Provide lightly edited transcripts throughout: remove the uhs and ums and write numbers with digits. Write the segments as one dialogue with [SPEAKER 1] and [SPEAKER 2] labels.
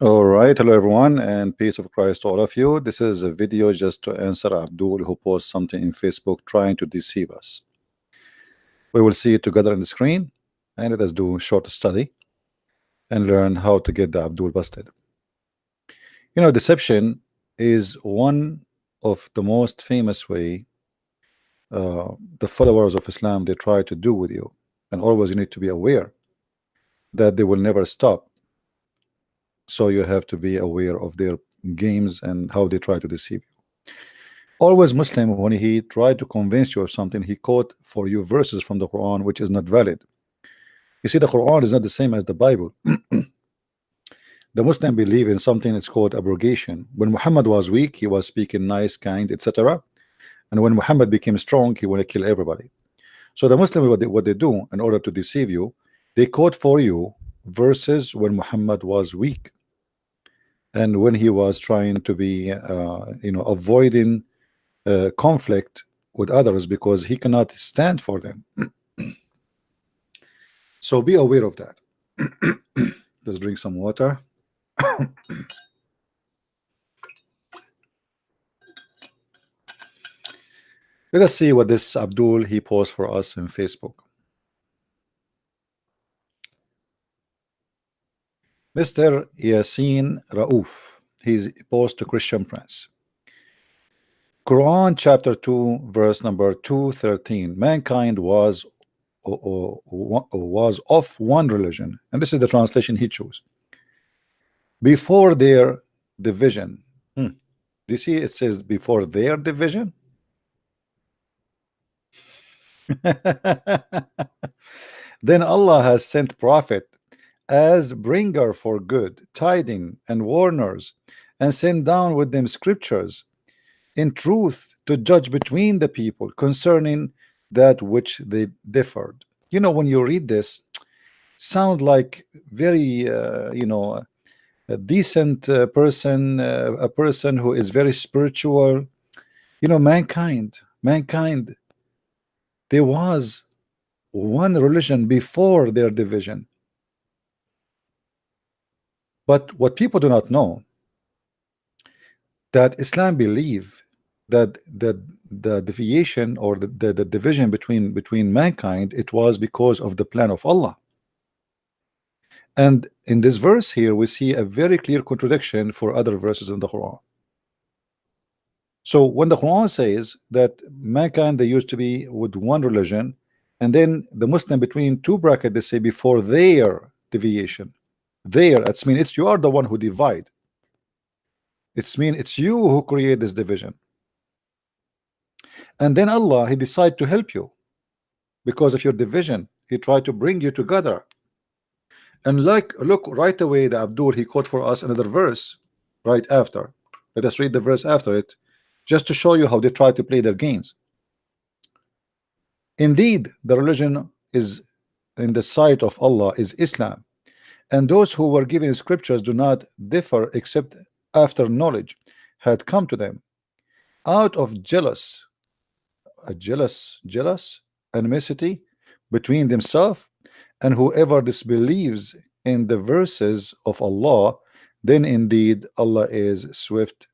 [SPEAKER 1] All right, hello everyone, and peace of Christ to all of you. This is a video just to answer Abdul, who posts something in Facebook trying to deceive us. We will see it together on the screen, and let us do a short study and learn how to get the Abdul busted. You know, deception is one of the most famous way the followers of Islam they try to do with you, and always you need to be aware that they will never stop. So you have to be aware of their games and how they try to deceive you. Always Muslim, when he tried to convince you of something, he quote for you verses from the Quran which is not valid. You see, the Quran is not the same as the Bible. The Muslim believe in something that's called abrogation. When Muhammad was weak, he was speaking nice, kind, etc. And when Muhammad became strong, he wanted to kill everybody. So the Muslim, what they do in order to deceive you, they quote for you verses when Muhammad was weak and when he was trying to be avoiding conflict with others because he cannot stand for them. So be aware of that. Let's drink some water. Let us see what this Abdul he posts for us in Facebook. Mr. Yasin Raouf, he's post to Christian Prince. Quran chapter 2 verse number 213. Mankind was of one religion, and this is the translation he chose. Before their division. Do you see it says before their division? Then Allah has sent prophet as bringer for good tiding and warners, and sent down with them scriptures in truth to judge between the people concerning that which they differed. You know, when you read this, sound like very a decent person, a person who is very spiritual. You know, mankind, there was one religion before their division. But what people do not know, that Islam believe that the deviation or the division between mankind, it was because of the plan of Allah. And in this verse here we see a very clear contradiction for other verses in the Quran. So when the Quran says that mankind they used to be with one religion, and then the Muslim between two brackets they say before their deviation, it's mean it's you are the one who divide. It's mean it's you who create this division. And then Allah he decide to help you because of your division. He tried to bring you together. And like look right away, the Abdul he quote for us another verse right after. Let us read the verse after it, just to show you how they try to play their games. Indeed, the religion is in the sight of Allah is Islam, and those who were given scriptures do not differ except after knowledge had come to them out of jealous animosity between themselves, and whoever disbelieves in the verses of Allah, then indeed Allah is swift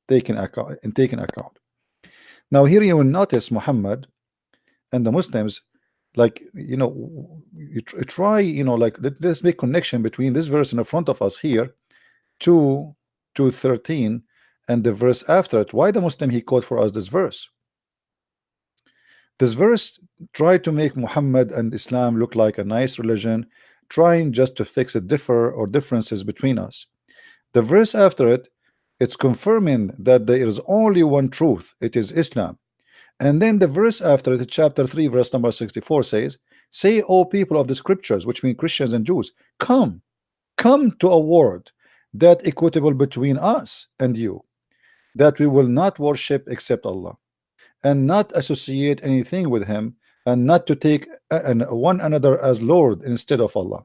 [SPEAKER 1] taking account. Now here you will notice Muhammad and the Muslims, like you try like let's make connection between this verse in the front of us here 2:13 and the verse after it. Why the Muslim he quote for us this verse? This verse tried to make Muhammad and Islam look like a nice religion, trying just to fix a differences between us. The verse after it, it's confirming that there is only one truth, it is Islam. And then the verse after it, chapter 3 verse number 64 says, say, O people of the scriptures, which mean Christians and Jews, come to a word that equitable between us and you, that we will not worship except Allah, and not associate anything with him, and not to take one another as Lord instead of Allah.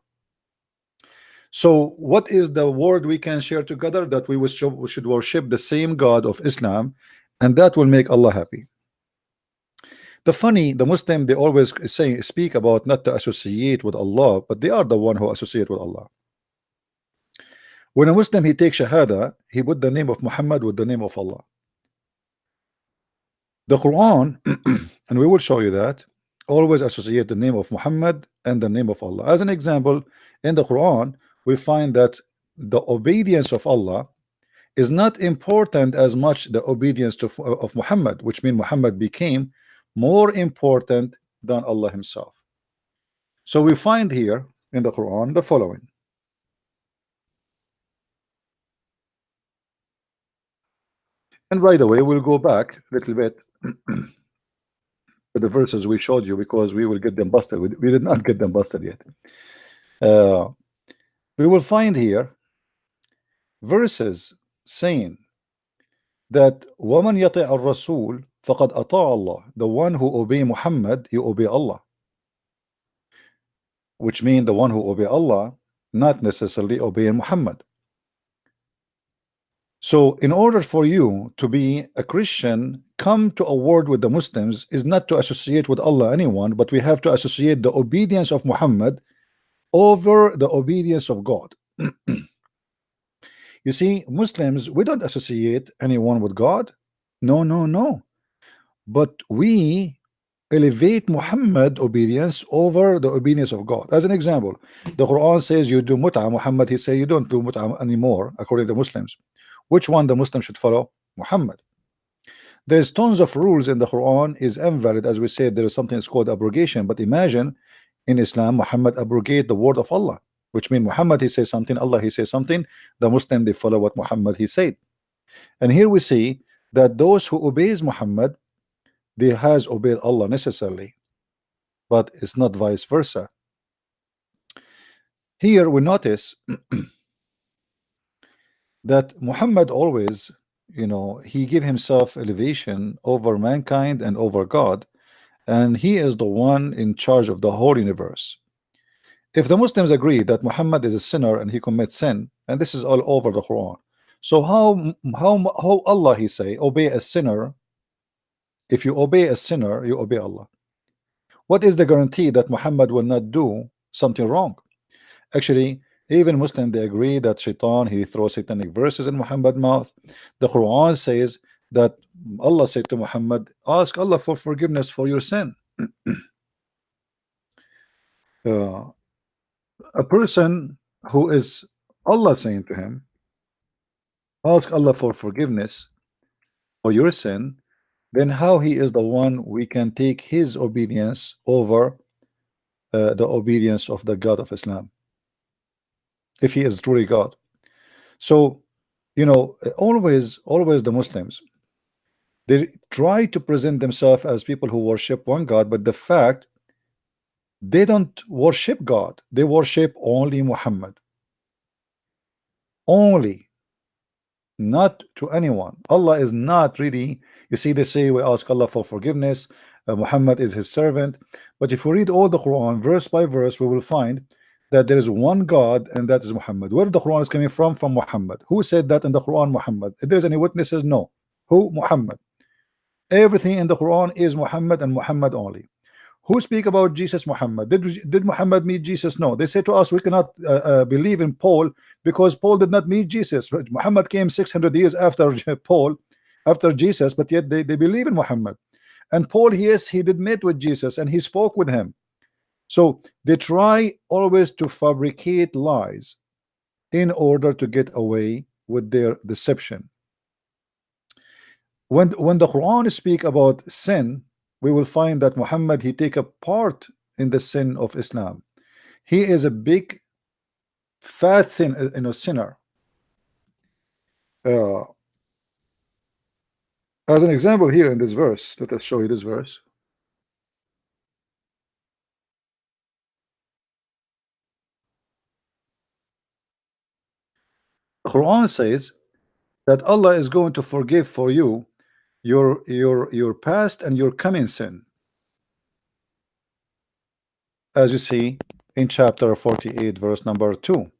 [SPEAKER 1] So what is the word we can share together? That we should worship the same God of Islam, and that will make Allah happy. The Muslim, they always speak about not to associate with Allah, but they are the one who associate with Allah. When a Muslim he takes Shahada, he put the name of Muhammad with the name of Allah. The Quran, and we will show you that, always associate the name of Muhammad and the name of Allah. As an example, in the Quran, we find that the obedience of Allah is not important as much the obedience of Muhammad, which means Muhammad became more important than Allah himself. So we find here in the Quran the following. And right away we'll go back a little bit to the verses we showed you, because we will get them busted. We did not get them busted yet. We will find here verses saying that وَمَنْ يَطِعَ الرَّسُولِ فَقَدْ أَطَاعَ اللَّهِ. The one who obey Muhammad, he obey Allah. Which means the one who obey Allah, not necessarily obeying Muhammad. So in order for you to be a Christian, come to a word with the Muslims is not to associate with Allah anyone, but we have to associate the obedience of Muhammad over the obedience of God. You see, Muslims, we don't associate anyone with God. No, no, no. But we elevate Muhammad obedience over the obedience of God. As an example, the Quran says you do mut'ah. Muhammad, he say you don't do mut'ah anymore, according to Muslims. Which one the Muslim should follow? Muhammad. There's tons of rules in the Quran is invalid. As we said, there is something that's called abrogation. But imagine in Islam, Muhammad abrogate the word of Allah, which means Muhammad he says something, Allah he says something, the Muslim they follow what Muhammad he said. And here we see that those who obeys Muhammad, they has obeyed Allah necessarily, but it's not vice versa. Here we notice that Muhammad always, you know, he give himself elevation over mankind and over God, and he is the one in charge of the whole universe. If the Muslims agree that Muhammad is a sinner and he commits sin, and this is all over the Quran, so how Allah he say obey a sinner? If you obey a sinner, you obey Allah. What is the guarantee that Muhammad will not do something wrong? Actually, even Muslims they agree that Shaitan he throws satanic verses in Muhammad's mouth. The Quran says that Allah said to Muhammad, ask Allah for forgiveness for your sin. A person who is Allah saying to him, ask Allah for forgiveness for your sin, then how he is the one we can take his obedience over the obedience of the God of Islam, if he is truly God. So, you know, always the Muslims, they try to present themselves as people who worship one God, but the fact they don't worship God, they worship only Muhammad, only, not to anyone. Allah is not really, you see, they say we ask Allah for forgiveness, Muhammad is his servant, but if we read all the Quran verse by verse, we will find that there is one God, and that is Muhammad. Where the Quran is coming from Muhammad. Who said that in the Quran? Muhammad. If there's any witnesses, no. Who? Muhammad. Everything in the Quran is Muhammad and Muhammad only. Who speak about Jesus? Muhammad. Did Muhammad meet Jesus? No. They say to us we cannot believe in Paul because Paul did not meet Jesus. Muhammad came 600 years after Paul, after Jesus, but yet they believe in Muhammad. And Paul, yes, he did meet with Jesus and he spoke with him. So they try always to fabricate lies in order to get away with their deception. When the Quran speak about sin, we will find that Muhammad he take a part in the sin of Islam. He is a big fat thin, you know, sinner. As an example here in this verse, let us show you this verse. The Quran says that Allah is going to forgive for you your past and your coming sin, as you see in chapter 48 verse number 2,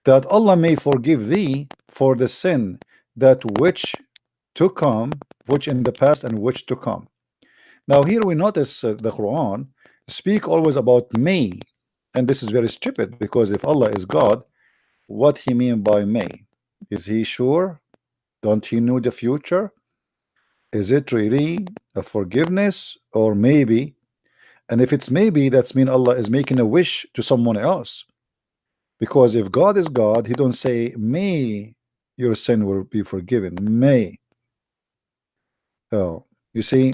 [SPEAKER 1] that Allah may forgive thee for the sin that which to come, which in the past and which to come. Now here we notice the Quran speak always about may, and this is very stupid, because if Allah is God, what he mean by may. Is he sure? Don't he know the future? Is it really a forgiveness or maybe? And if it's maybe, that's mean Allah is making a wish to someone else. Because if God is God, he don't say may your sin will be forgiven. May. Oh, you see,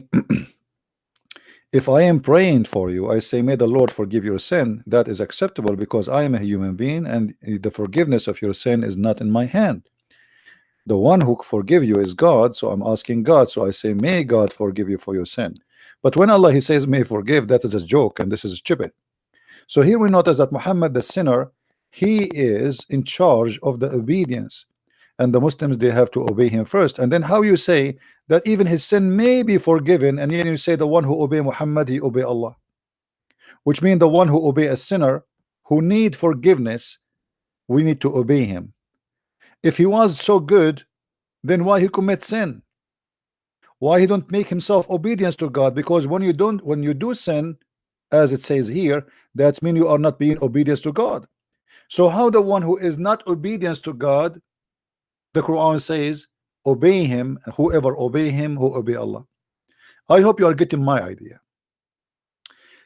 [SPEAKER 1] if I am praying for you, I say may the Lord forgive your sin. That is acceptable because I am a human being and the forgiveness of your sin is not in my hand. The one who forgive you is God, so I'm asking God. So I say may God forgive you for your sin. But when Allah he says may forgive, that is a joke and this is stupid. So here we notice that Muhammad the sinner, he is in charge of the obedience, and the Muslims they have to obey him first. And then how you say that even his sin may be forgiven, and then you say the one who obey Muhammad he obey Allah, which means the one who obey a sinner who need forgiveness, we need to obey him. If he was so good, then why he commit sin? Why he don't make himself obedience to God? Because when you do sin, as it says here, that means you are not being obedience to God. So how the one who is not obedience to God, the Quran says obey him, and whoever obey him who obey Allah. I hope you are getting my idea.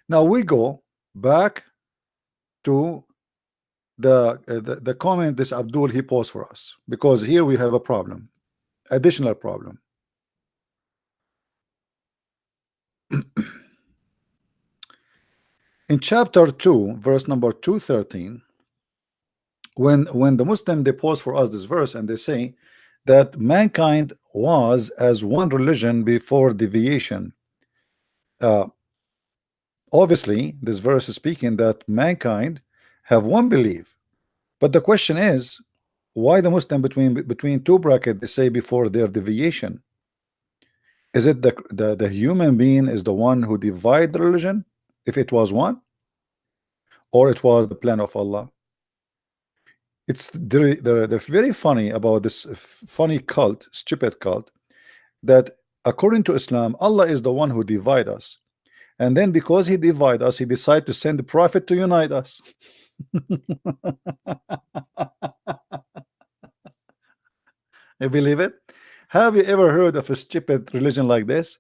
[SPEAKER 1] Now we go back to the comment this Abdul he posed for us, because here we have a problem, additional problem. In chapter 2 verse number 213, when the Muslim they pose for us this verse and they say that mankind was as one religion before deviation. Obviously this verse is speaking that mankind have one belief, but the question is why the Muslim between two brackets they say before their deviation. Is it the human being is the one who divide the religion, if it was one, or it was the plan of Allah? It's the very funny about this funny cult, stupid cult, that according to Islam, Allah is the one who divide us, and then because he divide us, he decided to send the prophet to unite us. You believe it? Have you ever heard of a stupid religion like this?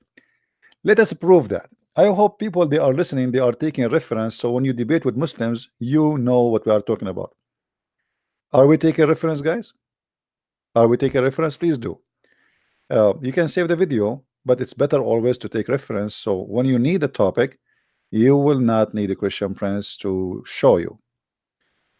[SPEAKER 1] Let us prove that. I hope people they are listening, they are taking a reference, so when you debate with Muslims, you know what we are talking about. Are we taking reference, guys? Are we taking reference? Please do. You can save the video, but it's better always to take reference, so when you need a topic, you will not need a Christian Prince to show you.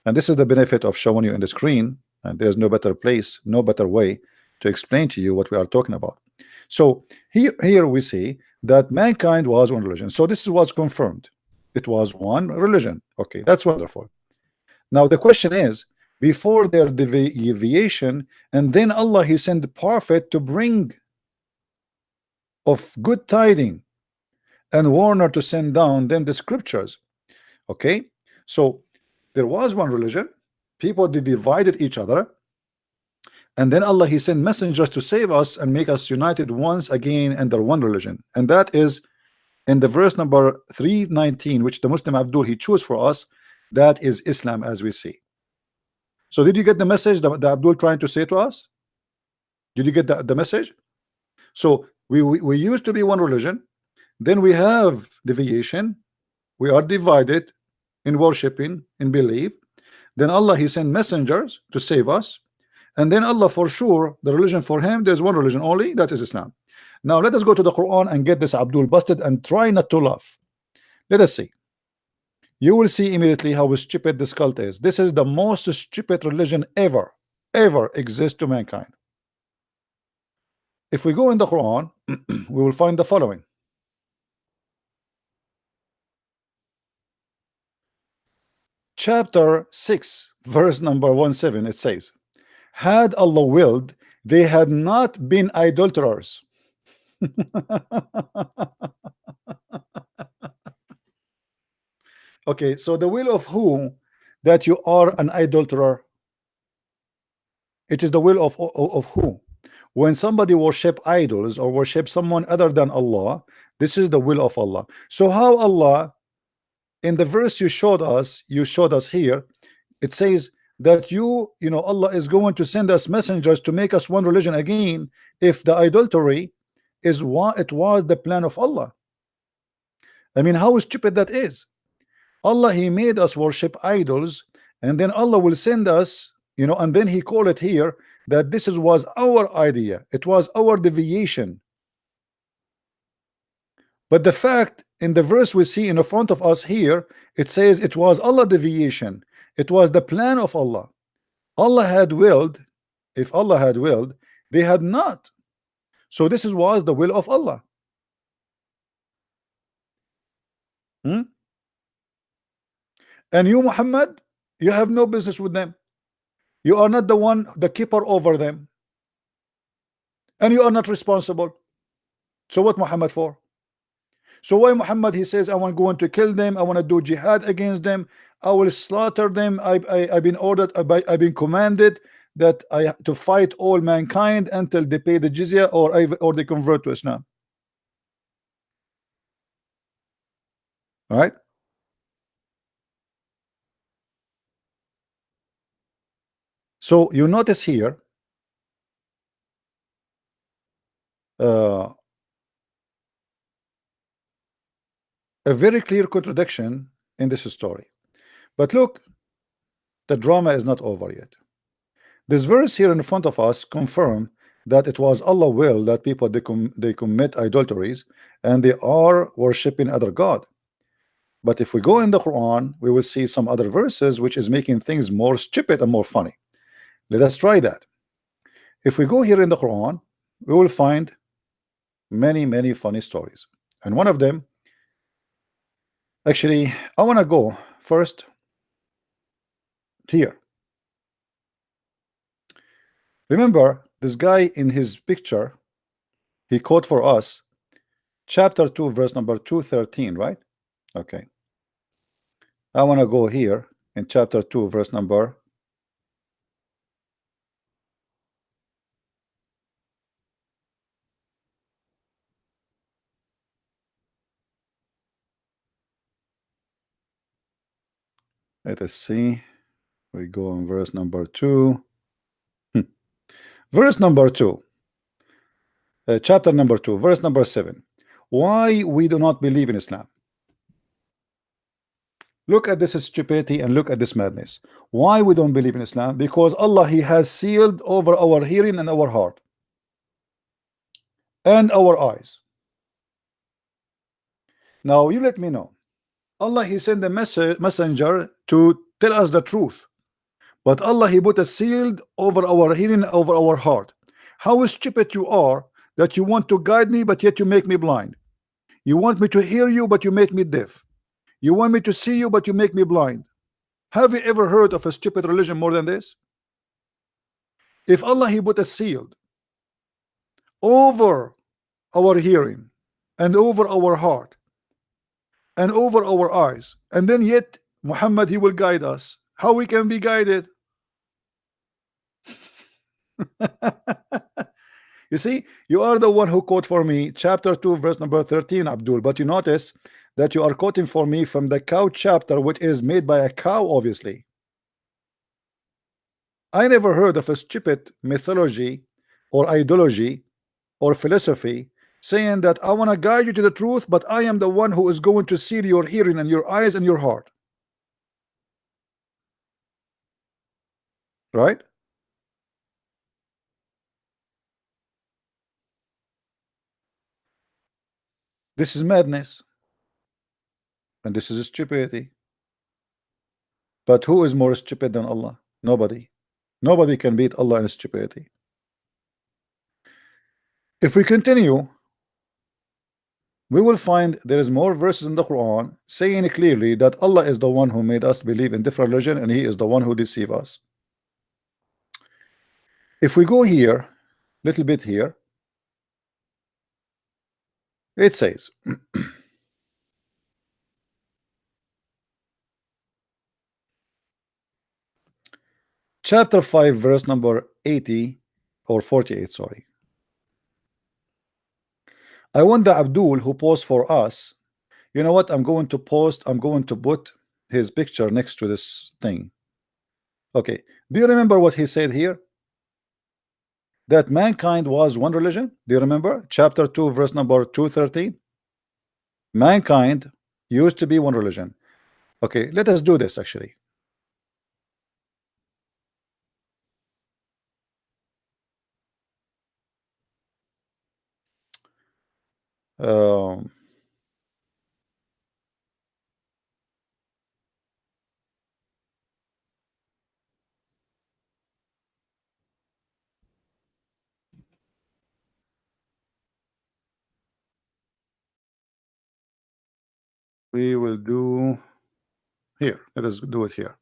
[SPEAKER 1] And this is the benefit of showing you in the screen, and there's no better place, no better way to explain to you what we are talking about. So here we see that mankind was one religion. So this was confirmed. It was one religion. Okay, that's wonderful. Now the question is, before their deviation, and then Allah he sent the prophet to bring of good tidings and warner to send down them the scriptures. Okay, so there was one religion, people they divided each other, and then Allah he sent messengers to save us and make us united once again under one religion. And that is in the verse number 319, which the Muslim Abdul he chose for us. That is Islam, as we see. So did you get the message that Abdul trying to say to us? Did you get the message? So we used to be one religion, then we have deviation, we are divided in worshiping, in belief, then Allah he sent messengers to save us, and then Allah for sure the religion for him there's one religion only, that is Islam. Now let us go to the Quran and get this Abdul busted and try not to laugh. Let us see. You will see immediately how stupid this cult is. This is the most stupid religion ever exist to mankind. If we go in the Quran, we will find the following. Chapter 6, verse number 17, it says, had Allah willed, they had not been idolaters. Okay, so the will of who that you are an idolater? It is the will of who? When somebody worship idols or worship someone other than Allah, this is the will of Allah. So how Allah, in the verse you showed us here, it says that you know Allah is going to send us messengers to make us one religion again, if the idolatry is what it was the plan of Allah? I mean, how stupid that is. Allah, he made us worship idols, and then Allah will send us, and then he called it here that this was our idea, it was our deviation. But the fact in the verse we see in the front of us here, it says it was Allah deviation, it was the plan of Allah. Allah had willed, if Allah had willed, they had not. So this was the will of Allah. Hmm? And you, Muhammad, you have no business with them. You are not the one, the keeper over them, and you are not responsible. So what Muhammad for? So why Muhammad, he says, I want going to kill them, I want to do jihad against them, I will slaughter them. I've been ordered, I've been commanded that I have to fight all mankind until they pay the jizya or they convert to Islam. All right. So you notice here a very clear contradiction in this story. But look, the drama is not over yet. This verse here in front of us confirm that it was Allah will that people they commit idolatries and they are worshiping other God. But if we go in the Quran, we will see some other verses which is making things more stupid and more funny. Let us try that. If we go here in the Quran, we will find many funny stories, and one of them, actually, I want to go first here. Remember this guy in his picture, he quote for us chapter 2 verse number 213, right? Okay, I want to go here in chapter 2 verse number, let us see, we go in verse number 2. Verse number 2, chapter number 2 verse number 7. Why we do not believe in Islam? Look at this stupidity and look at this madness. Why we don't believe in Islam? Because Allah, he has sealed over our hearing and our heart and our eyes. Now you let me know. Allah, he sent a messenger to tell us the truth, but Allah, he put a sealed over our hearing, over our heart. How stupid you are that you want to guide me, but yet you make me blind. You want me to hear you, but you make me deaf. You want me to see you, but you make me blind. Have you ever heard of a stupid religion more than this? If Allah, he put a sealed over our hearing and over our heart and over our eyes, and then yet Muhammad, he will guide us, how we can be guided? You see, you are the one who quote for me chapter 2 verse number 13, Abdul, but you notice that you are quoting for me from the cow chapter, which is made by a cow, obviously. I never heard of a stupid mythology or ideology or philosophy saying that I want to guide you to the truth, but I am the one who is going to seal your hearing and your eyes and your heart. Right? This is madness, and this is stupidity. But who is more stupid than Allah? Nobody. Nobody can beat Allah in stupidity. If we continue, we will find there is more verses in the Quran saying clearly that Allah is the one who made us believe in different religion, and he is the one who deceive us. If we go here, little bit here, it says chapter 5 verse number 80 or 48, sorry. I want the Abdul who posts for us, you know what, I'm going to put his picture next to this thing. Okay, do you remember what he said here? That mankind was one religion. Do you remember? Chapter 2, verse number 213. Mankind used to be one religion. Okay, let us do this actually. Um, we will do here. Let us do it here.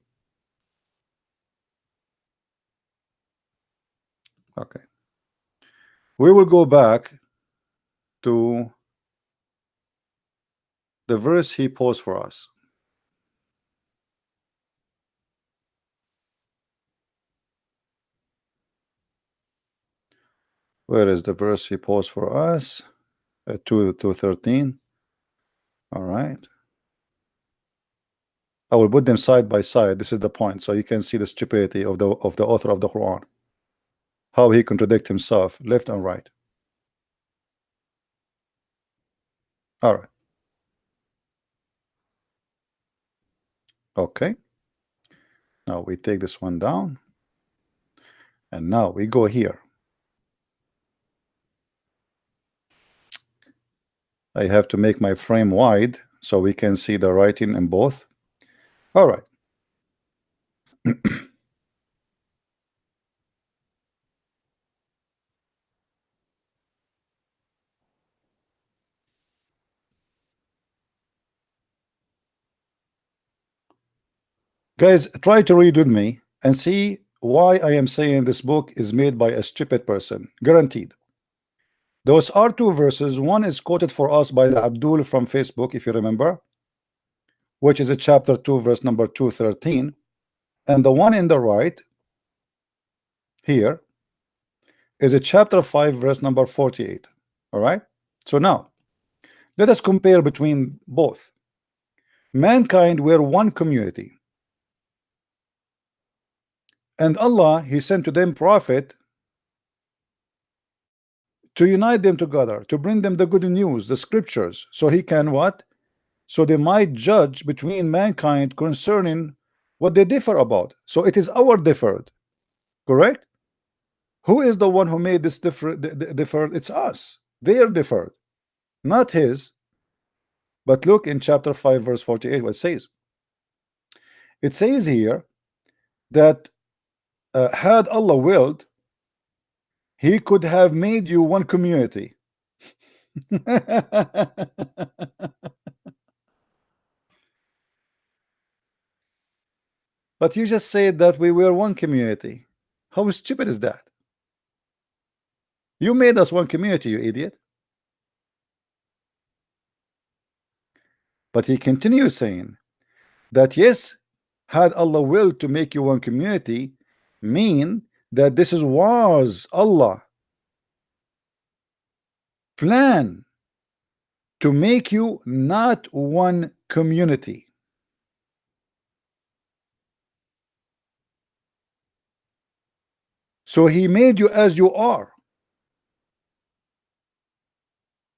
[SPEAKER 1] Okay. We will go back to the verse he posed for us. Where is the verse he posed for us? 2:13. All right. I will put them side by side. This is the point, so you can see the stupidity of the author of the Quran, how he contradicts himself left and right. All right. Okay. Now we take this one down, and now we go here. I have to make my frame wide so we can see the writing in both. All right. Guys, try to read with me and see why I am saying this book is made by a stupid person. Guaranteed. Those are two verses. One is quoted for us by the Abdul from Facebook, if you remember, which is a chapter 2, verse number 213. And the one in the right here is a chapter 5, verse number 48. All right. So now let us compare between both. Mankind were one community, and Allah, he sent to them prophet to unite them together, to bring them the good news, the scriptures, so he can what? So they might judge between mankind concerning what they differ about. So it is our differed, correct? Who is the one who made this differed? It's us. They are differed, not his. But look in chapter 5, verse 48, what it says. It says here that had Allah willed, he could have made you one community. But you just said that we were one community. How stupid is that? You made us one community, you idiot. But he continues saying that yes, had Allah will to make you one community, mean that this was Allah plan to make you not one community. So he made you as you are.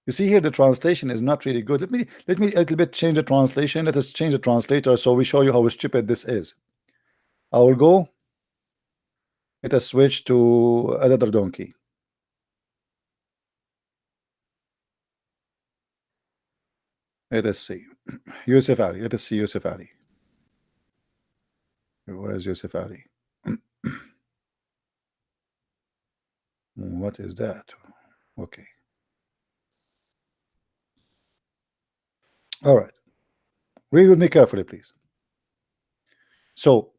[SPEAKER 1] You see here the translation is not really good. Let me a little bit change the translation. Let us change the translator so we show you how stupid this is. I will go. Let us switch to another donkey. Let us see. Yusuf Ali. Let us see Yusuf Ali. Where is Yusuf Ali? What is that? Okay. All right. Read with me carefully, please. So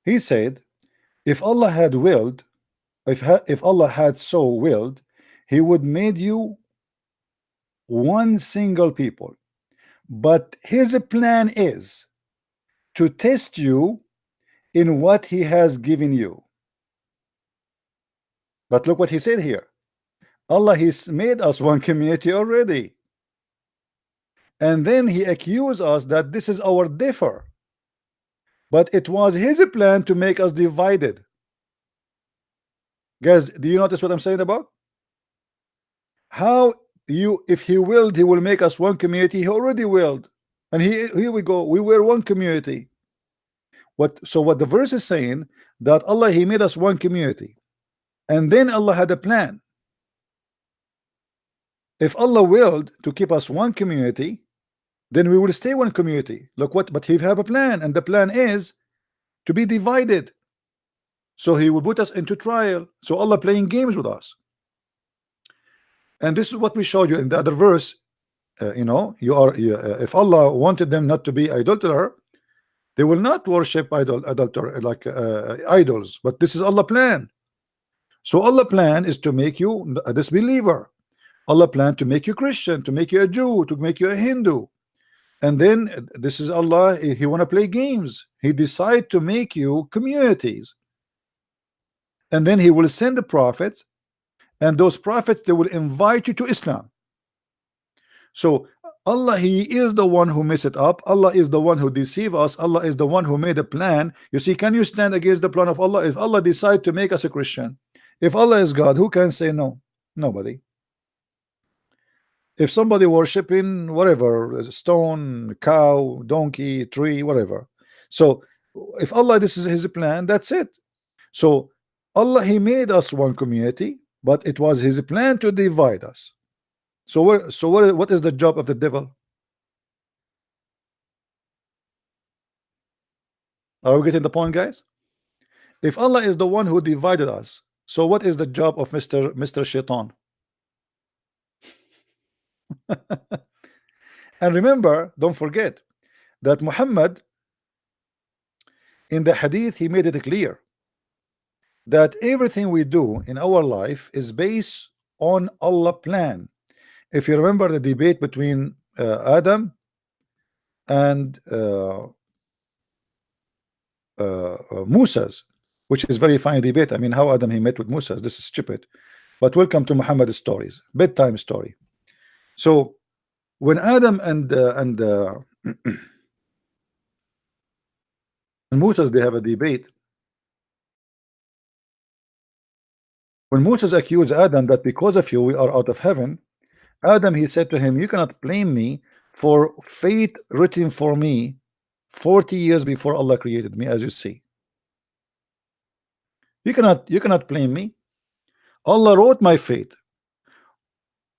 [SPEAKER 1] he said, if Allah had willed, if Allah had so willed, he would made you one single people. But his plan is to test you in what he has given you. But look what he said here. Allah has made us one community already. and then he accused us that this is our differ, but it was his plan to make us divided. Guys, do you notice what I'm saying about how if he willed, he will make us one community? He already willed, and here we go, we were one community. What the verse is saying, that Allah, he made us one community, and then Allah had a plan. If Allah willed to keep us one community, then we will stay one community. Look what, but he have a plan, and the plan is to be divided. So he will put us into trial. So Allah playing games with us. And this is what we showed you in the other verse. If Allah wanted them not to be idolater, they will not worship idols. But this is Allah plan. So Allah plan is to make you a disbeliever. Allah plan to make you Christian, to make you a Jew, to make you a Hindu. And then this is Allah, he want to play games. He decide to make you communities. And then he will send the prophets, and those prophets, they will invite you to Islam. So Allah, he is the one who mess it up. Allah is the one who deceive us. Allah is the one who made a plan. You see, can you stand against the plan of Allah? If Allah decide to make us a Christian, if Allah is God, who can say no? Nobody. If somebody worshiping whatever, stone, cow, donkey, tree, whatever, so if Allah, this is his plan, that's it. So Allah, he made us one community, but it was his plan to divide us. So what is the job of the devil? Are we getting the point, guys? If Allah is the one who divided us, so what is the job of Mr. Shaitan? And remember, don't forget that Muhammad, in the hadith, he made it clear that everything we do in our life is based on Allah plan. If you remember the debate between Adam and Moses, which is very funny debate. I mean, how Adam he met with Moses, this is stupid. But welcome to Muhammad's stories, bedtime story. So when Adam and Moses, they have a debate. When Moses accused Adam that because of you we are out of heaven, Adam, he said to him, you cannot blame me for fate written for me 40 years before Allah created me, as you see. You cannot blame me. Allah wrote my fate.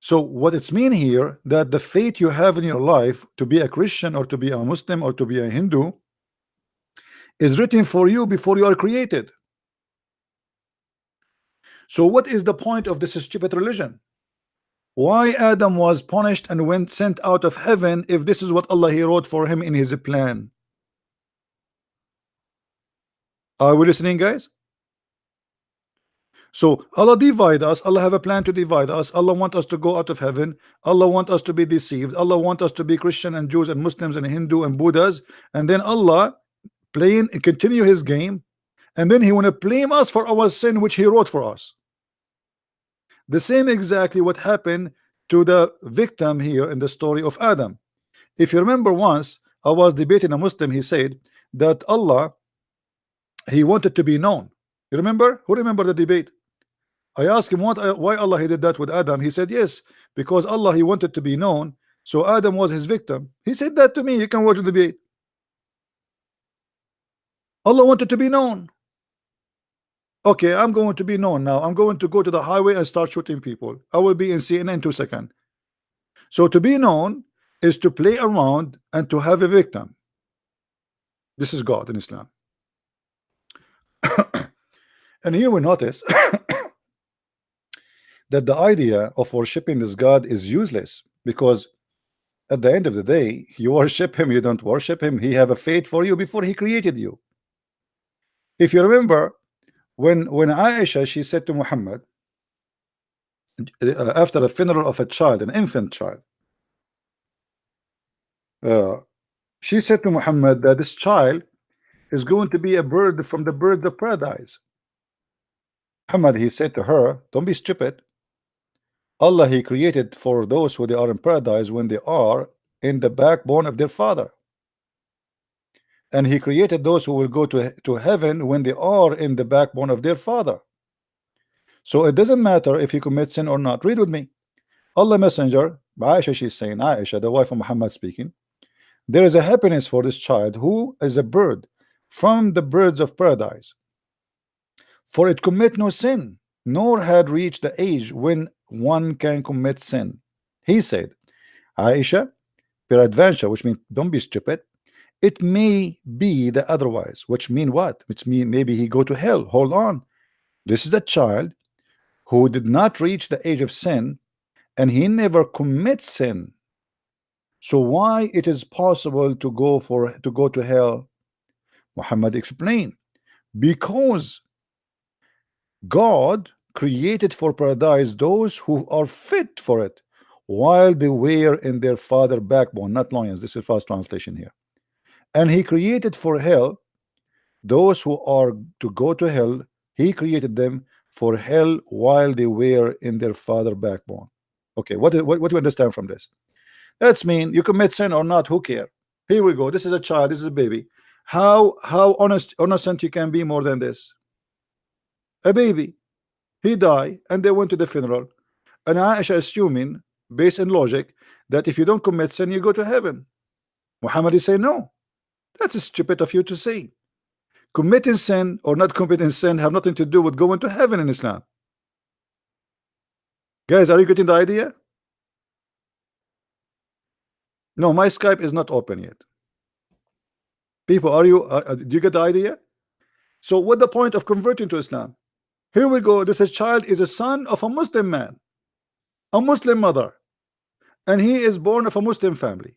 [SPEAKER 1] So what it's mean here, that the fate you have in your life to be a Christian or to be a Muslim or to be a Hindu is written for you before you are created. So what is the point of this stupid religion? Why Adam was punished and went sent out of heaven if this is what Allah he wrote for him in his plan? Are we listening, guys? So Allah divide us. Allah have a plan to divide us. Allah want us to go out of heaven. Allah want us to be deceived. Allah want us to be Christian and Jews and Muslims and Hindu and Buddhas. And then Allah playing and continue his game. And then he want to blame us for our sin which he wrote for us. The same exactly what happened to the victim here in the story of Adam. If you remember, once I was debating a Muslim, he said that Allah, he wanted to be known. You remember? Who remember the debate? I asked him why Allah he did that with Adam. He said yes, because Allah he wanted to be known, so Adam was his victim. He said that to me. You can watch the debate. Allah wanted to be known. Okay, I'm going to be known now. I'm going to go to the highway and start shooting people. I will be in CNN in 2 seconds. So to be known is to play around and to have a victim. This is God in Islam. And here we notice that the idea of worshiping this God is useless, because at the end of the day, you worship him, you don't worship him. He have a fate for you before he created you. If you remember, when Aisha, she said to Muhammad after the funeral of a child, an infant child, she said to Muhammad that this child is going to be a bird from the bird of paradise. Muhammad, he said to her, don't be stupid. Allah he created for those who they are in paradise when they are in the backbone of their father, and he created those who will go to heaven when they are in the backbone of their father. So it doesn't matter if you commit sin or not. Read with me. Allah Messenger, Aisha, she's saying, Aisha, the wife of Muhammad, speaking, there is a happiness for this child who is a bird from the birds of paradise, for it commit no sin, nor had reached the age when one can commit sin. He said, Aisha, peradventure, which means don't be stupid, it may be the otherwise, which mean what? Which mean maybe he go to hell. Hold on. This is the child who did not reach the age of sin, and he never commits sin. So why it is possible to go to hell? Muhammad explained, because God created for paradise those who are fit for it while they were in their father backbone, not lions. This is fast translation here. And he created for hell those who are to go to hell. He created them for hell while they were in their father backbone. Okay, what do you understand from this? That's mean you commit sin or not, who care? Here we go. This is a child, this is a baby. How innocent you can be more than this? A baby, he died and they went to the funeral, and Aisha assuming based in logic that if you don't commit sin you go to heaven. Muhammad is saying no, that's stupid of you to say. Committing sin or not committing sin have nothing to do with going to heaven in Islam. Guys, are you getting the idea? No, my Skype is not open yet. People, are you do you get the idea? So what the point of converting to Islam? Here we go. This child is a son of a Muslim man, a Muslim mother, and he is born of a Muslim family,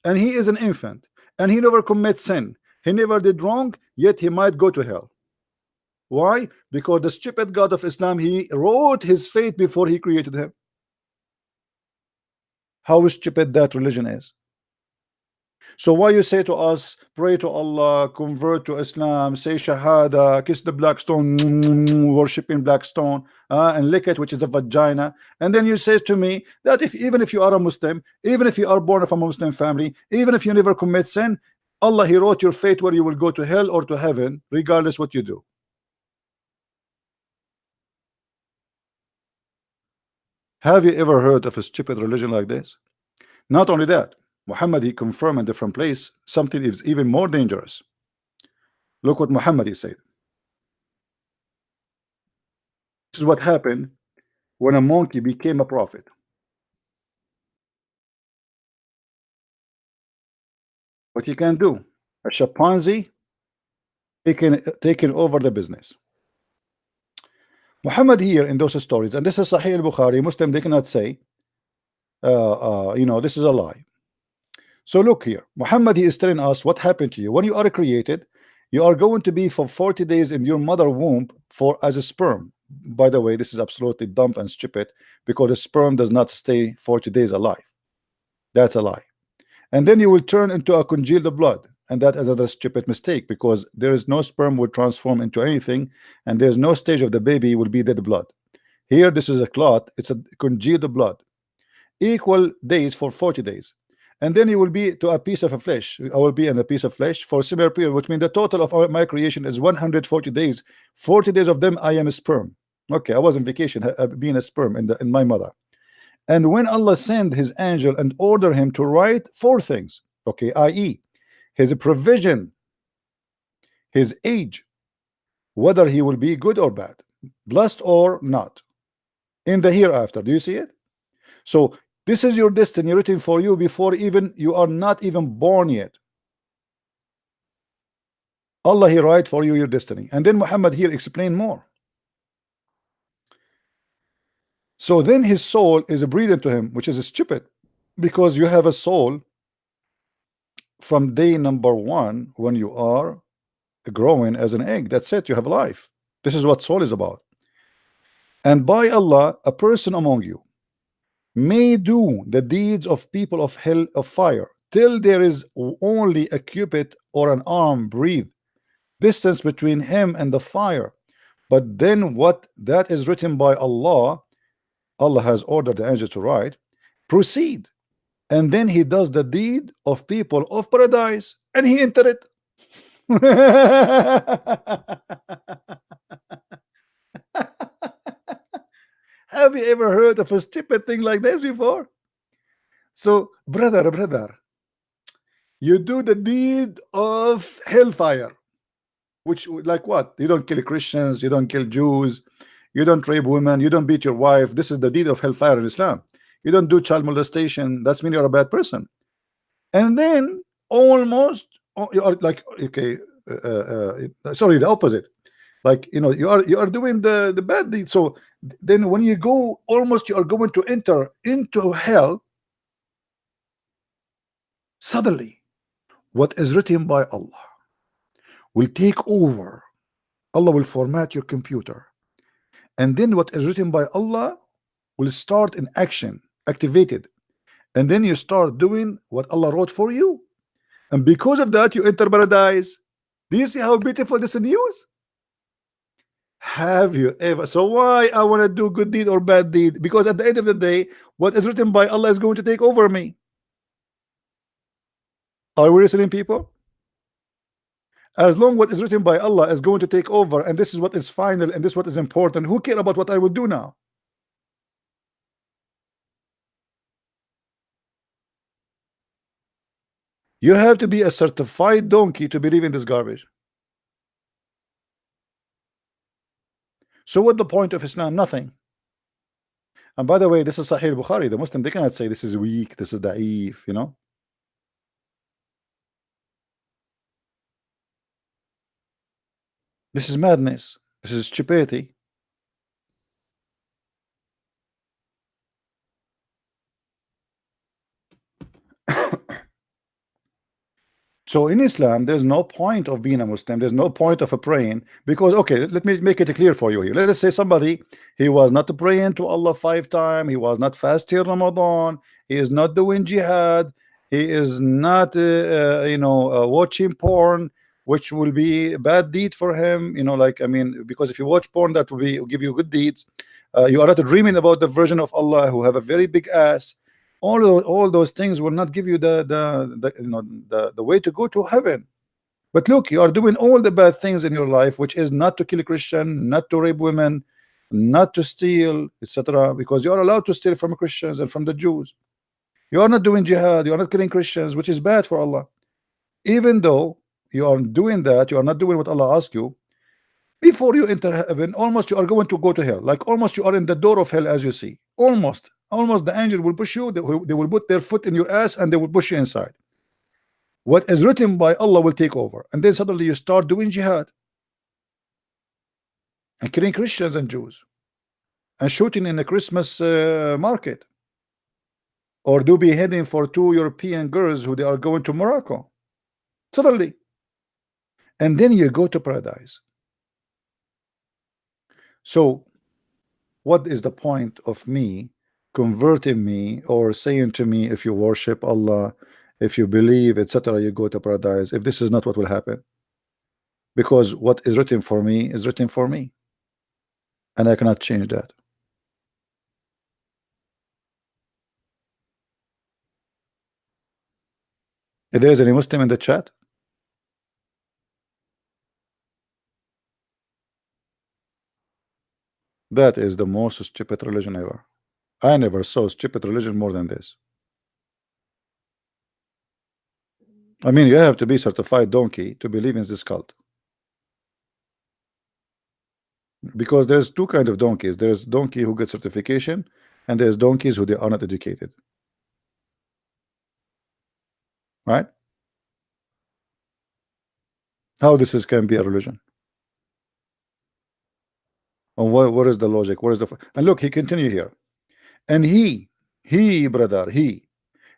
[SPEAKER 1] and he is an infant, and he never commits sin, he never did wrong, yet he might go to hell. Why? Because the stupid God of Islam, he wrote his fate before he created him. How stupid that religion is. So why you say to us, pray to Allah, convert to Islam, say Shahada, kiss the black stone, worshiping black stone, and lick it, which is a vagina, and then you say to me that even if you are a Muslim, even if you are born of a Muslim family, even if you never commit sin, Allah, he wrote your fate where you will go to hell or to heaven, regardless what you do. Have you ever heard of a stupid religion like this? Not only that, Muhammad, he confirmed in different place something is even more dangerous. Look what Muhammad he said. This is what happened when a monkey became a prophet. What you can do, a chimpanzee taking over the business. Muhammad here in those stories, and this is Sahih al-Bukhari, Muslim, they cannot say this is a lie. So look here, Muhammad, he is telling us what happened to you when you are created. You are going to be for 40 days in your mother womb as a sperm. By the way, this is absolutely dumb and stupid, because a sperm does not stay 40 days alive. That's a lie. And then you will turn into a congealed blood, and that is another stupid mistake, because there is no sperm will transform into anything, and there's no stage of the baby will be dead blood. Here, this is a clot, it's a congealed blood. Equal days for 40 days. And then you will be to a piece of a flesh. I will be in a piece of flesh for a similar period, which means the total of my creation is 140 days. 40 days of them I am a sperm. Okay, I was on vacation, being a sperm in my mother. And when Allah sent his angel and order him to write 4 things, okay, i.e. his provision, his age, whether he will be good or bad, blessed or not, in the hereafter. Do you see it? So this is your destiny written for you before even you are not even born yet. Allah, he write for you your destiny. And then Muhammad here explain more. So then his soul is breathed into him, which is stupid, because you have a soul from day number 1 when you are growing as an egg. That's it, you have life. This is what soul is about. And by Allah, a person among you may do the deeds of people of hell of fire till there is only a cubit or an arm breathe distance between him and the fire. But then what that is written by Allah, Allah has ordered the angel to write, proceed, and then he does the deed of people of paradise, and he enter it. Have you ever heard of a stupid thing like this before? So, brother, you do the deed of hellfire, which, like what? You don't kill Christians, you don't kill Jews, you don't rape women, you don't beat your wife. This is the deed of hellfire in Islam. You don't do child molestation. That's mean you're a bad person. And then almost, you are like, okay, sorry, the opposite. Like, you are doing the bad deed. So then when you go, almost you are going to enter into hell. Suddenly, what is written by Allah will take over. Allah will format your computer, and then what is written by Allah will start in action, activated, and then you start doing what Allah wrote for you, and because of that you enter paradise. Do you see how beautiful this news? Have you ever? So why I want to do good deed or bad deed? Because at the end of the day, what is written by Allah is going to take over me. Are we listening, people? As long what is written by Allah is going to take over, and this is what is final, and this is what is important, who care about what I will do now? You have to be a certified donkey to believe in this garbage. So what the point of Islam? Nothing. And by the way, this is Sahih Bukhari. The Muslim, they cannot say this is weak, this is da'if, This is madness. This is stupidity. So in Islam, there's no point of being a Muslim. There's no point of a praying, because, okay, let me make it clear for you here. Let us say somebody, he was not praying to Allah 5 times. He was not fasting Ramadan. He is not doing jihad. He is not, watching porn, which will be a bad deed for him. Like, I mean, because if you watch porn, that will give you good deeds. You are not dreaming about the version of Allah who have a very big ass. All those things will not give you the way to go to heaven. But look, you are doing all the bad things in your life, which is not to kill a Christian, not to rape women, not to steal, etc., because you are allowed to steal from Christians and from the Jews. You are not doing jihad, you are not killing Christians, which is bad for Allah. Even though you are doing that, you are not doing what Allah asked you. Before you enter heaven, almost you are going to go to hell. Like, almost you are in the door of hell, as you see. Almost the angel will push you. They will put their foot in your ass and they will push you inside. What is written by Allah will take over, and then suddenly you start doing jihad and killing Christians and Jews and shooting in the Christmas market, or do beheading for 2 European girls who they are going to Morocco suddenly, and then you go to paradise. So what is the point of me converting me or saying to me, if you worship Allah, if you believe, etc., you go to paradise, if this is not what will happen? Because what is written for me is written for me, and I cannot change that. If there is any Muslim in the chat, that is the most stupid religion ever. I never saw stupid religion more than this. I mean, you have to be certified donkey to believe in this cult, because there's 2 kinds of donkeys. There's donkey who get certification, and there's donkeys who they are not educated, right? How this can be a religion? And what is the logic? What is the and look, he continue here. And he brother, he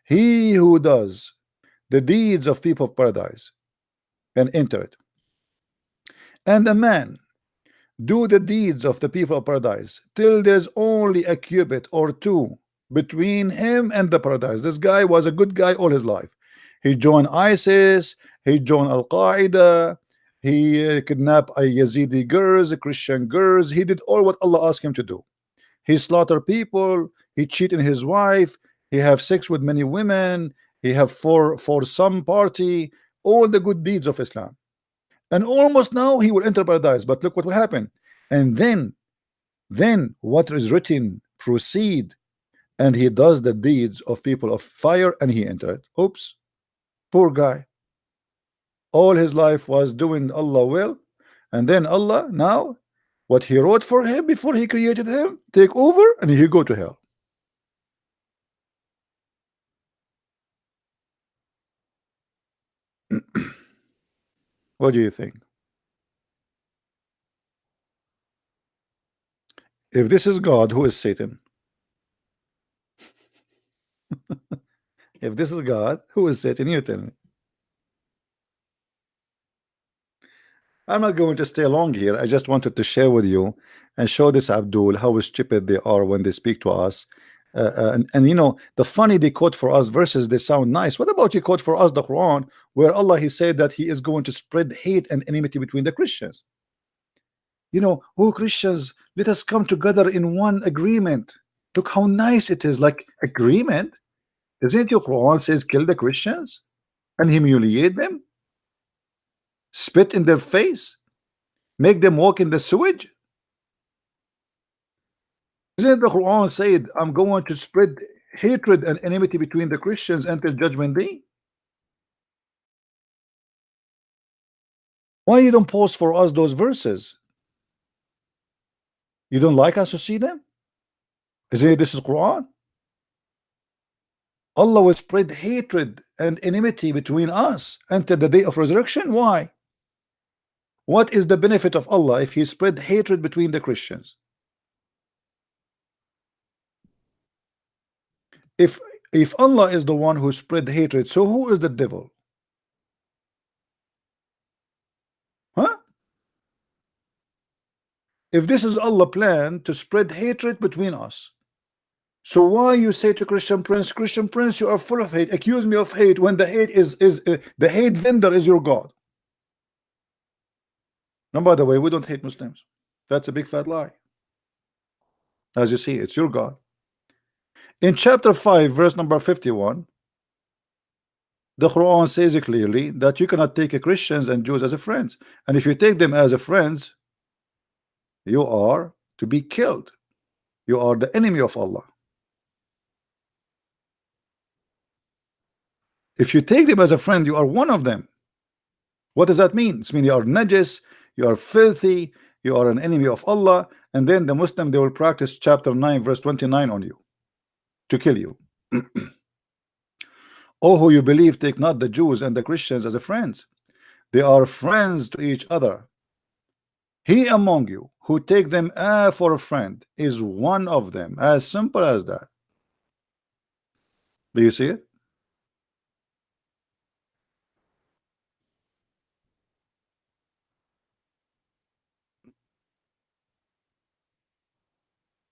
[SPEAKER 1] who does the deeds of people of paradise and enter it, and a man do the deeds of the people of paradise till there's only a cubit or 2 between him and the paradise. This guy was a good guy all his life. He joined ISIS, he joined Al-Qaeda, he kidnapped Yazidi girls, Christian girls. He did all what Allah asked him to do. He slaughtered people, he cheated his wife, he have sex with many women, he have for some party, all the good deeds of Islam, and almost now he will enter paradise. But look what will happen. And then what is written proceed, and he does the deeds of people of fire, and he entered. Oops, poor guy. All his life was doing Allah will, and then Allah now what he wrote for him before he created him take over, and he go to hell. What do you think? If this is God, who is Satan? If this is God, who is Satan? You tell me. I'm not going to stay long here. I just wanted to share with you and show this Abdul how stupid they are when they speak to us. And you know, the funny they quote for us verses, they sound nice. What about you quote for us the Quran, where Allah he said that he is going to spread hate and enmity between the Christians? You know, oh Christians, let us come together in one agreement. Look how nice it is, like agreement. Isn't your Quran says kill the Christians and humiliate them, spit in their face, make them walk in the sewage? Isn't the Quran said I'm going to spread hatred and enmity between the Christians until judgment day? Why you don't post for us those verses? You don't like us to see them? Isn't it this is Quran? Allah will spread hatred and enmity between us until the day of resurrection. Why? What is the benefit of Allah if he spread hatred between the Christians? If Allah is the one who spread hatred, so who is the devil? Huh? If this is Allah's plan to spread hatred between us, so why you say to Christian Prince, you are full of hate, accuse me of hate, when the hate is the hate vendor is your God? And by the way, we don't hate Muslims. That's a big fat lie. As you see, it's your God. In chapter 5 verse number 51, the Quran says clearly that you cannot take Christians and Jews as a friends, and if you take them as a friends, you are to be killed. You are the enemy of Allah. If you take them as a friend, you are one of them. What does that mean? It means you are najis, you are filthy, you are an enemy of Allah, and then the Muslim, they will practice chapter 9 verse 29 on you to kill you. Oh, who you believe, take not the Jews and the Christians as a friends. They are friends to each other. He among you who take them for a friend is one of them. As simple as that. Do you see it?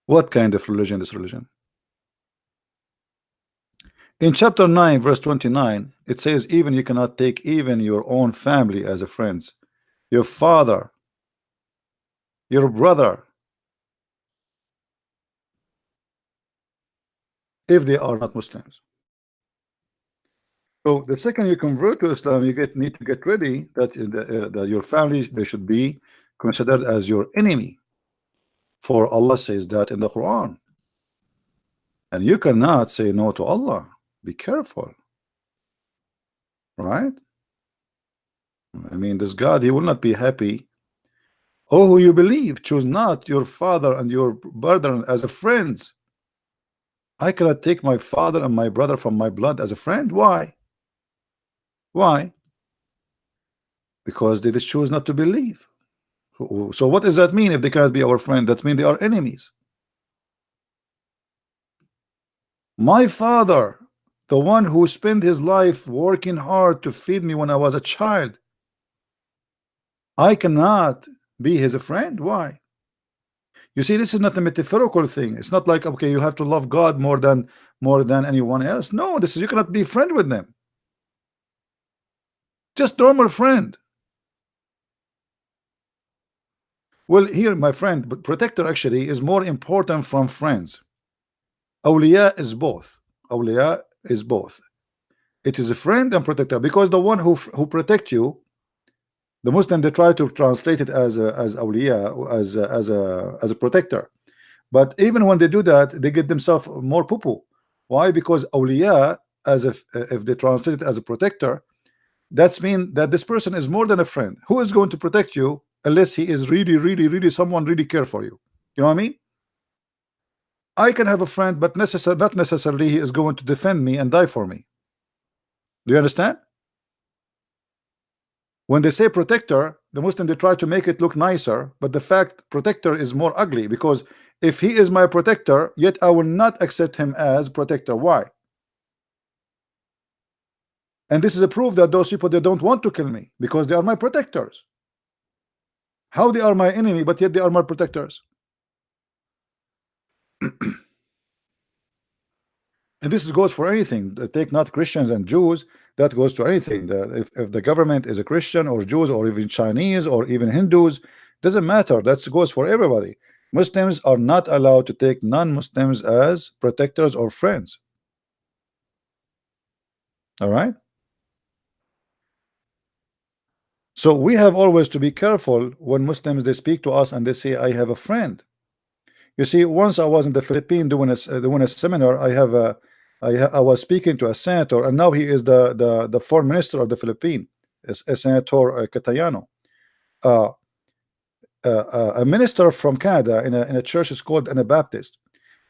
[SPEAKER 1] What kind of religion is religion? In chapter 9 verse 29, it says even you cannot take even your own family as a friends, your father, your brother, if they are not Muslims. So the second you convert to Islam, you need to get ready that that your family, they should be considered as your enemy, for Allah says that in the Quran, and you cannot say no to Allah. Be careful, right? I mean, this God, he will not be happy. Oh, who you believe, choose not your father and your brother as a friends. I cannot take my father and my brother from my blood as a friend. Why? Why? Because they just choose not to believe. So what does that mean? If they cannot be our friend, that means they are enemies. My father, the one who spent his life working hard to feed me when I was a child, I cannot be his friend. Why? You see, this is not a metaphorical thing. It's not like, okay, you have to love God more than anyone else. No, this is, you cannot be friend with them. Just normal friend. Well, here, my friend, but protector actually is more important from friends. Awliya is both. awliya is both. It is a friend and protector, because the one who protect you, the Muslim, they try to translate it as awliya, as a protector. But even when they do that, they get themselves more poo-poo. Why? Because awliya, as if they translate it as a protector, that's mean that this person is more than a friend. Who is going to protect you unless he is really, really, really someone really care for you? You know what I mean? I can have a friend, but not necessarily he is going to defend me and die for me. Do you understand? When they say protector, the Muslim, they try to make it look nicer, but the fact protector is more ugly, because if he is my protector, yet I will not accept him as protector. Why? And this is a proof that those people, they don't want to kill me because they are my protectors. How they are my enemy, but yet they are my protectors? And this goes for anything. Take not Christians and Jews, that goes to anything. If the government is a Christian or Jews or even Chinese or even Hindus, doesn't matter. That goes for everybody. Muslims are not allowed to take non-Muslims as protectors or friends. All right. So we have always to be careful when Muslims, they speak to us and they say, I have a friend. You see, once I was in the Philippines doing a seminar. I was speaking to a senator, and now he is the foreign minister of the Philippines, a Senator Catayano. A minister from Canada in a church is called Anabaptist.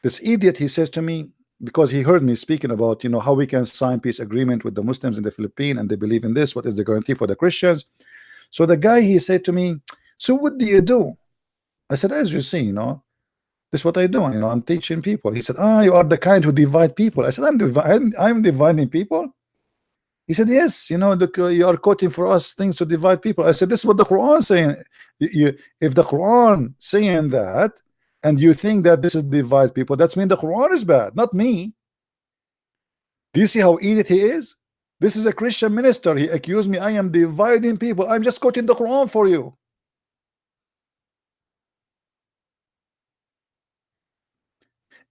[SPEAKER 1] This idiot, he says to me, because he heard me speaking about, how we can sign peace agreement with the Muslims in the Philippines, and they believe in this. What is the guarantee for the Christians? So the guy, he said to me, so what do you do? I said, as you see, this is what I do. I'm teaching people. He said, you are the kind who divide people. I said, I'm dividing people. He said, yes, you are quoting for us things to divide people. I said, this is what the Quran is saying. If the Quran saying that, and you think that this is divide people, that's mean the Quran is bad, not me. Do you see how idiot he is? This is a Christian minister. He accused me I am dividing people. I'm just quoting the Quran for you.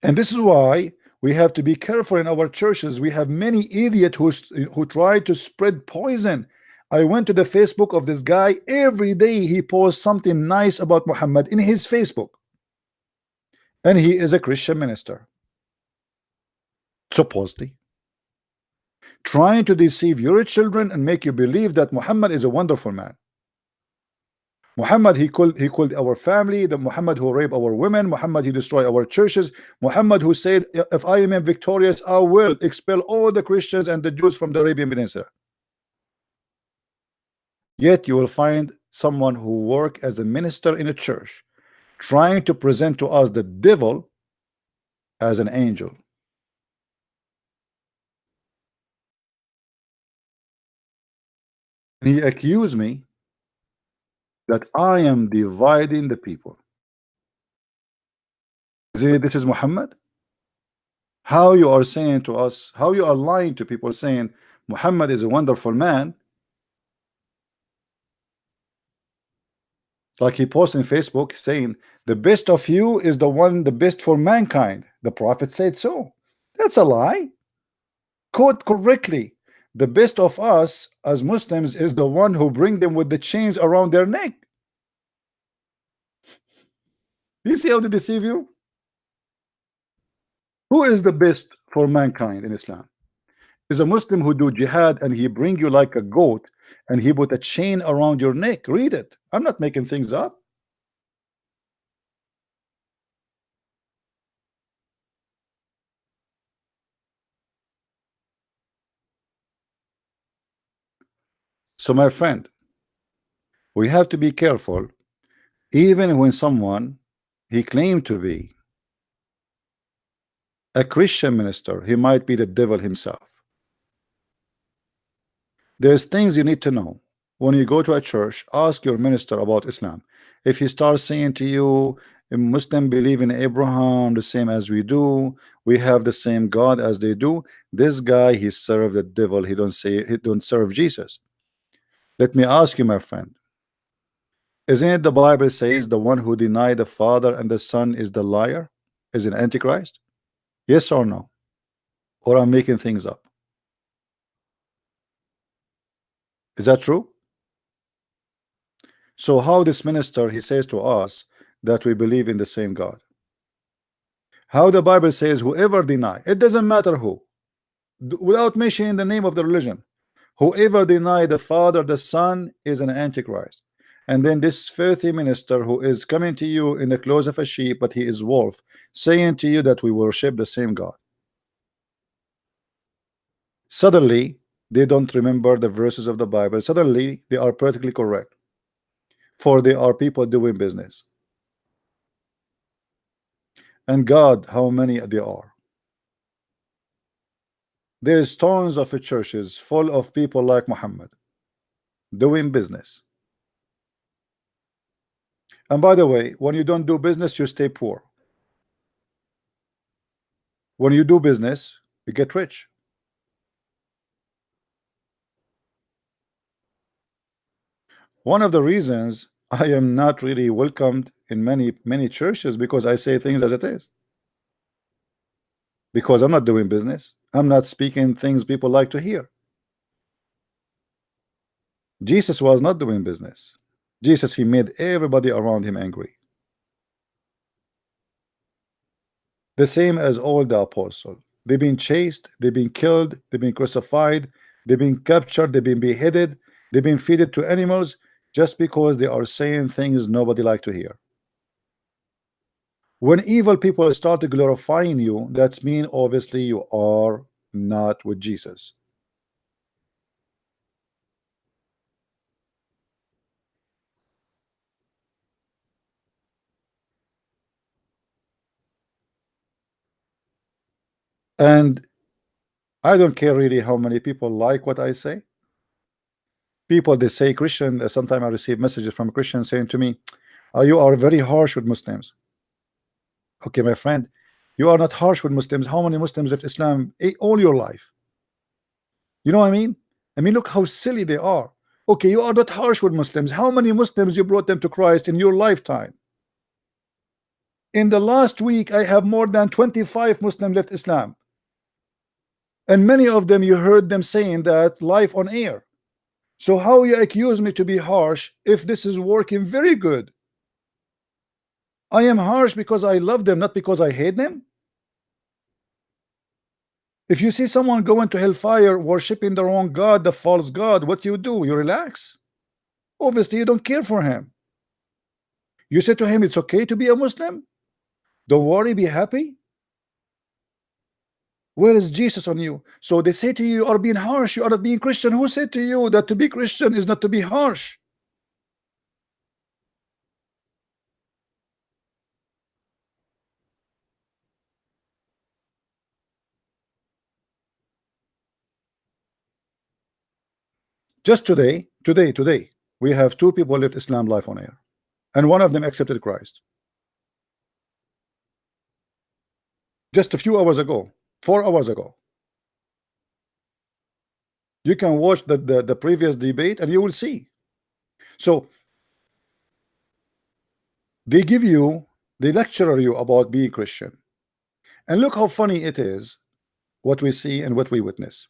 [SPEAKER 1] And this is why we have to be careful in our churches. We have many idiots who try to spread poison. I went to the Facebook of this guy. Every day he posts something nice about Muhammad in his Facebook, and he is a Christian minister, supposedly trying to deceive your children and make you believe that Muhammad is a wonderful man. Muhammad, he killed our family. The Muhammad who raped our women. Muhammad, he destroyed our churches. Muhammad who said, if I am victorious, I will expel all the Christians and the Jews from the Arabian Peninsula. Yet you will find someone who work as a minister in a church trying to present to us the devil as an angel. And he accused me that I am dividing the people. This is Muhammad. How you are saying to us, how you are lying to people, saying Muhammad is a wonderful man. Like he posts in Facebook saying the best of you is the best for mankind. The prophet said so. That's a lie. Quote correctly. The best of us as Muslims is the one who bring them with the chains around their neck. You see how they deceive you? Who is the best for mankind in Islam? Is a Muslim who do jihad and he bring you like a goat and he put a chain around your neck. Read it. I'm not making things up. So my friend, we have to be careful. Even when someone he claimed to be a Christian minister, he might be the devil himself. There's things you need to know. When you go to a church, ask your minister about Islam. If he starts saying to you, a Muslim believe in Abraham the same as we do, we have the same God as they do, this guy, he served the devil. He don't serve Jesus. Let me ask you, my friend, isn't it the Bible says the one who denied the Father and the Son is the liar, is an antichrist? Yes or no? or I'm making things up? Is that true? So how this minister he says to us that we believe in the same God? How the Bible says whoever deny, it doesn't matter who, without mentioning the name of the religion, whoever deny the Father, the Son is an antichrist. And then this filthy minister who is coming to you in the clothes of a sheep, but he is wolf, saying to you that we worship the same God. Suddenly, they don't remember the verses of the Bible. Suddenly, they are perfectly correct, for they are people doing business. And God, how many there are? There's tons of churches full of people like Muhammad doing business. And by the way, when you don't do business, you stay poor. When you do business, you get rich. One of the reasons I am not really welcomed in many churches because I say things as it is. Because I'm not doing business. I'm not speaking things people like to hear. Jesus was not doing business. Jesus, he made everybody around him angry. The same as all the apostles. They've been chased, they've been killed, they've been crucified, they've been captured, they've been beheaded, they've been fed to animals just because they are saying things nobody like to hear. When evil people start glorifying you, that's mean obviously you are not with Jesus. And I don't care really how many people like what I say. People they say Christian, sometimes I receive messages from Christians saying to me, you are very harsh with Muslims. Okay, my friend, you are not harsh with Muslims. How many Muslims left Islam all your life? You know what I mean? I mean, look how silly they are. Okay, you are not harsh with Muslims. How many Muslims you brought them to Christ in your lifetime? In the last week, I have more than 25 Muslims left Islam. And many of them, you heard them saying that live on air. So how you accuse me to be harsh if this is working very good? I am harsh because I love them, not because I hate them. If you see someone going to hellfire worshiping the wrong God, the false God, what you do? You relax. Obviously, you don't care for him. You say to him, it's okay to be a Muslim. Don't worry, be happy. Where is Jesus on you? So they say to you, you are being harsh, you are not being Christian. Who said to you that to be Christian is not to be harsh? Just today, we have two people left Islam live on air, and one of them accepted Christ. Just a few hours ago, 4 hours ago. You can watch the previous debate and you will see. So they give you, they lecture you about being Christian. And look how funny it is what we see and what we witness.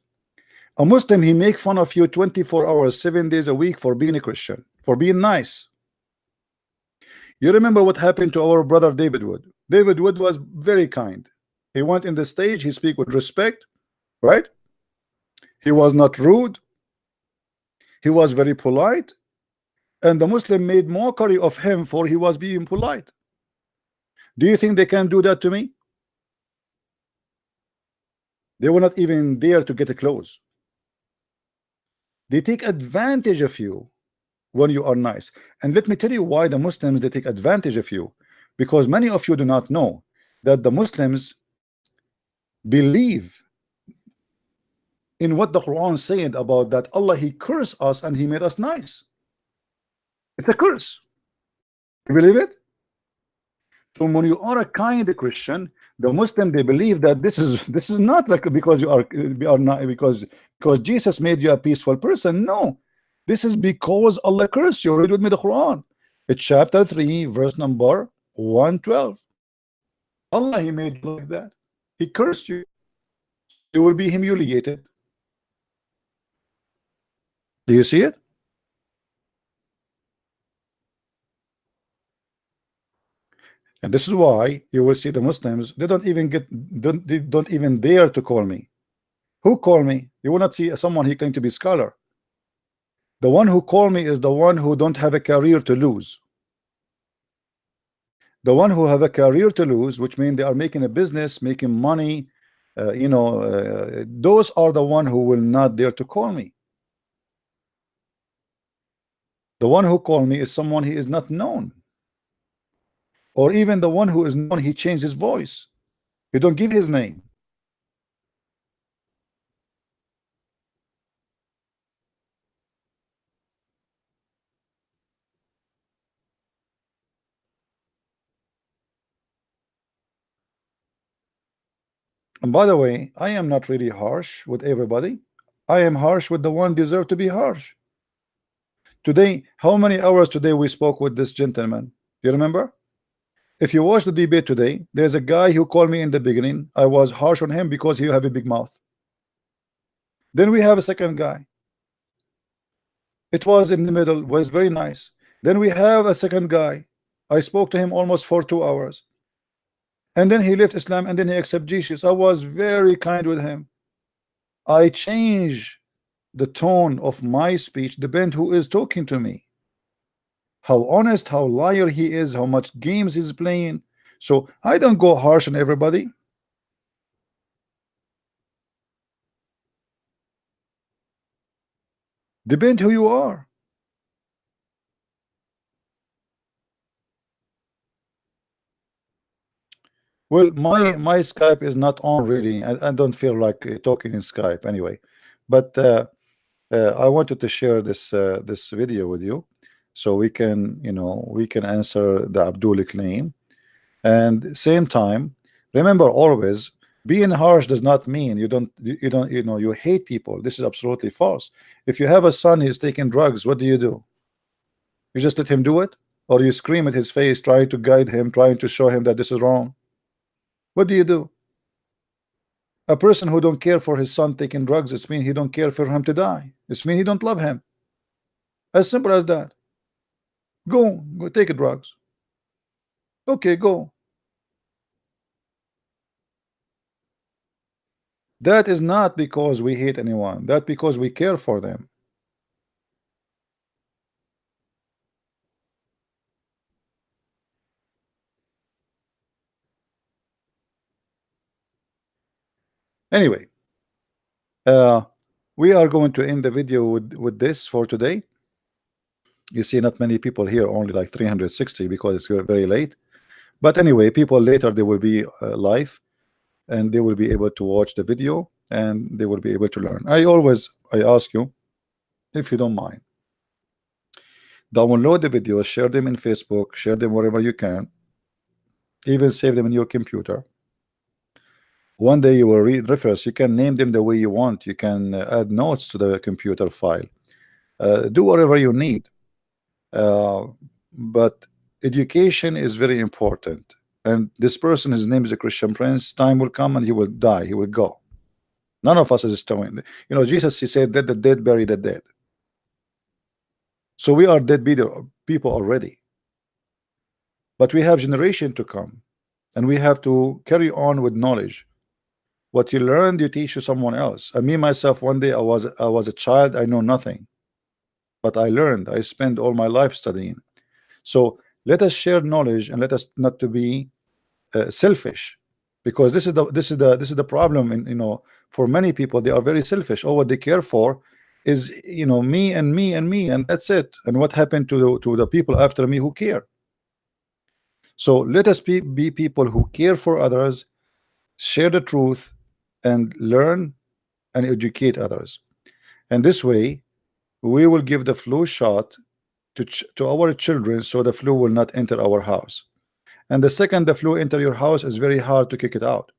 [SPEAKER 1] A Muslim, he make fun of you 24 hours, 7 days a week for being a Christian, for being nice. You remember what happened to our brother David Wood? David Wood was very kind. He went in the stage, he speak with respect, right? He was not rude. He was very polite. And the Muslim made mockery of him for he was being polite. Do you think they can do that to me? They will not even dare to get close. They take advantage of you when you are nice. And let me tell you why the Muslims they take advantage of you, because many of you do not know that the Muslims believe in what the Quran said about that Allah he cursed us and he made us nice. It's a curse. You believe it? So when you are a kind Christian, the Muslim they believe that this is not like because you are not because Jesus made you a peaceful person. No, this is because Allah cursed you. Read with me the Quran. It's chapter 3, verse number 112. Allah he made you like that. He cursed you. You will be humiliated. Do you see it? And this is why you will see the Muslims, they don't even dare to call me. Who call me? You will not see someone he claimed to be scholar. The one who call me is the one who don't have a career to lose. The one who have a career to lose, which means they are making a business, making money, those are the one who will not dare to call me. The one who call me is someone he is not known. Or even the one who is known, he changed his voice. He don't give his name. And by the way, I am not really harsh with everybody. I am harsh with the one deserve to be harsh. Today, how many hours today we spoke with this gentleman? You remember? If you watch the debate today, there's a guy who called me in the beginning. I was harsh on him because he have a big mouth. Then we have a second guy. It was in the middle, was very nice. Then we have a second guy. I spoke to him almost for 2 hours. And then he left Islam and then he accepted Jesus. I was very kind with him. I change the tone of my speech depend who is talking to me. How honest, how liar he is, how much games he's playing. So I don't go harsh on everybody. Depend who you are. Well, my Skype is not on really. I don't feel like talking in Skype anyway. But I wanted to share this video with you, so we can we can answer the Abdul claim, and same time, remember always, being harsh does not mean you hate people. This is absolutely false. If you have a son he's taking drugs, what do? You just let him do it, or you scream at his face, trying to guide him, trying to show him that this is wrong? What do? A person who don't care for his son taking drugs, it's mean he don't care for him to die. It's mean he don't love him. As simple as that. Go take drugs. Okay, go. That is not because we hate anyone. That because we care for them. Anyway, we are going to end the video with this for today. You see, not many people here, only like 360 because it's very late. But anyway, people later they will be live, and they will be able to watch the video, and they will be able to learn. I ask you, if you don't mind, download the videos, share them in Facebook, share them wherever you can, even save them in your computer. One day you will read reference. You can name them the way you want. You can add notes to the computer file. Do whatever you need. But education is very important. And this person, his name is a Christian Prince. Time will come and he will die. He will go. None of us is stone. Jesus, he said, "Let the dead bury the dead." So we are dead people already. But we have generation to come, and we have to carry on with knowledge. What you learned, you teach to someone else. And me myself, one day I was a child, I know nothing, but I learned. I spent all my life studying. So let us share knowledge, and let us not to be selfish, because this is the problem. In for many people, they are very selfish. All what they care for is me and me and me, and that's it. And what happened to the people after me who care? So let us be people who care for others, share the truth, and learn and educate others. And this way we will give the flu shot to our children, so the flu will not enter our house. And the second the flu enter your house, is very hard to kick it out.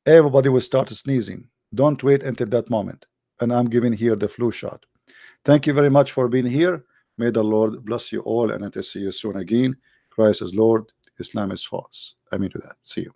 [SPEAKER 1] Everybody will start sneezing. Don't wait until that moment. And I'm giving here the flu shot. Thank you very much for being here. May the Lord bless you all, and until see you soon again. Christ is Lord, Islam is false. Amen to that. See you.